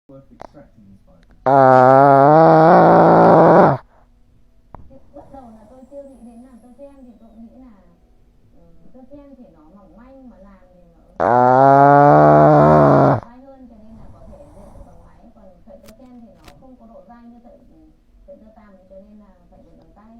Lúc đầu là tôi chưa nghĩ đến là tơ chen, thì tôi nghĩ là tơ chen thì nó mỏng manh mà làm thì nó dai hơn, cho nên là có thể dệt được bằng máy. Còn sợi tơ chen thì nó không có độ dai như sợi sợi tơ tằm, cho nên là phải dệt bằng tay.